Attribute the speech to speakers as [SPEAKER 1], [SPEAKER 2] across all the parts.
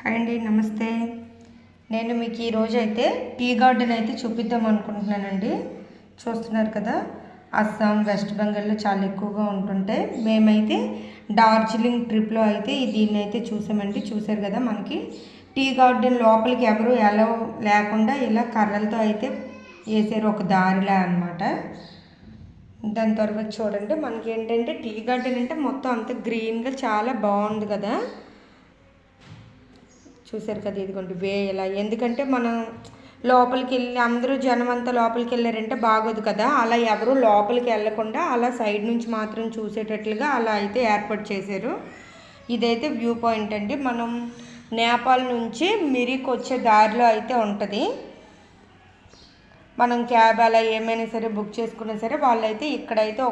[SPEAKER 1] Hi అండి, నమస్తే. నేను మీకు ఈరోజు అయితే టీ గార్డెన్ అయితే చూపిద్దాం అనుకుంటున్నానండి. చూస్తున్నారు కదా, అస్సాం, వెస్ట్ బెంగాల్లో చాలా ఎక్కువగా ఉంటుంటే మేమైతే డార్జిలింగ్ ట్రిప్లో అయితే దీన్ని అయితే చూసామండి. చూసారు కదా, మనకి టీ గార్డెన్ లోపలికి ఎవరు ఎలా లేకుండా ఇలా కర్రలతో అయితే వేసారు, ఒక దారిలా అనమాట. దాని తర్వాత చూడండి, మనకి ఏంటంటే టీ గార్డెన్ అంటే మొత్తం అంత గ్రీన్గా చాలా బాగుంది కదా. చూసారు కదా, ఇదిగోండి వే ఇలా, ఎందుకంటే మనం లోపలికి వెళ్ళి అందరూ జనం అంతా లోపలికి వెళ్ళారంటే బాగోదు కదా. అలా ఎవరు లోపలికి వెళ్ళకుండా అలా సైడ్ నుంచి మాత్రం చూసేటట్లుగా అలా అయితే ఏర్పాటు చేశారు. ఇదైతే వ్యూ పాయింట్ అండి. మనం నేపాల్ నుంచి మిరికి వచ్చే దారిలో అయితే ఉంటుంది. మనం క్యాబ్ అలా ఏమైనా సరే బుక్ చేసుకున్నా సరే వాళ్ళైతే ఇక్కడైతే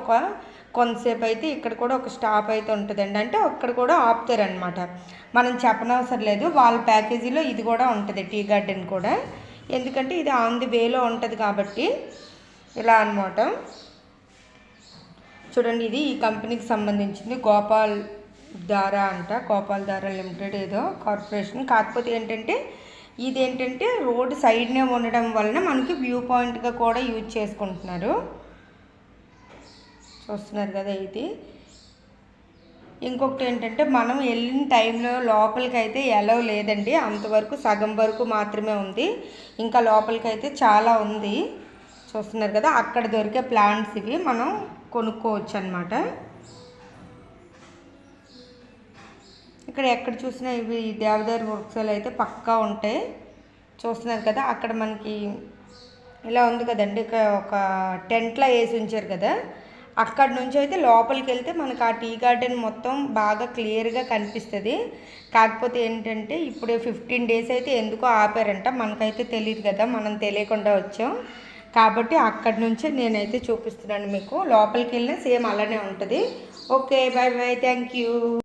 [SPEAKER 1] కొంతసేపు అయితే ఇక్కడ కూడా ఒక స్టాప్ అయితే ఉంటుందండి. అంటే అక్కడ కూడా ఆపుతారనమాట. మనం చెప్పనవసరం లేదు, వాళ్ళ ప్యాకేజీలో ఇది కూడా ఉంటుంది, టీ గార్డెన్ కూడా. ఎందుకంటే ఇది ఆన్ ది వేలో ఉంటుంది కాబట్టి ఇలా అనమాట. చూడండి, ఇది ఈ కంపెనీకి సంబంధించింది, గోపాల్ దారా అంట, గోపాల్ దారా లిమిటెడ్ ఏదో కార్పొరేషన్. కాకపోతే ఏంటంటే ఇదేంటంటే రోడ్ సైడ్నే ఉండడం వలన మనకి వ్యూ పాయింట్గా కూడా యూజ్ చేసుకుంటున్నారు. చూస్తున్నారు కదా ఇది. ఇంకొకటి ఏంటంటే మనం వెళ్ళిన టైంలో లోపలికి అయితే ఎలా లేదండి, అంతవరకు సగం వరకు మాత్రమే ఉంది. ఇంకా లోపలికి అయితే చాలా ఉంది. చూస్తున్నారు కదా, అక్కడ దొరికే ప్లాంట్స్ ఇవి మనం కొనుక్కోవచ్చు అన్నమాట. ఇక్కడ ఎక్కడ చూసినా ఇవి దేవదారు వృక్షాలు అయితే పక్కా ఉంటాయి. చూస్తున్నారు కదా, అక్కడ మనకి ఇలా ఉంది కదండి, ఇక్కడ ఒక టెంట్లో వేసి ఉంచారు కదా. అక్కడ నుంచి అయితే లోపలికి వెళ్తే మనకు ఆ టీ గార్డెన్ మొత్తం బాగా క్లియర్గా కనిపిస్తుంది. కాకపోతే ఏంటంటే ఇప్పుడు 15 days అయితే ఎందుకో ఆపారంట, మనకైతే తెలియదు కదా, మనం తెలియకుండా వచ్చాం కాబట్టి అక్కడి నుంచి నేనైతే చూపిస్తున్నాను మీకు. లోపలికి వెళ్ళినా సేమ్ అలానే ఉంటుంది. Okay, bye bye, thank you.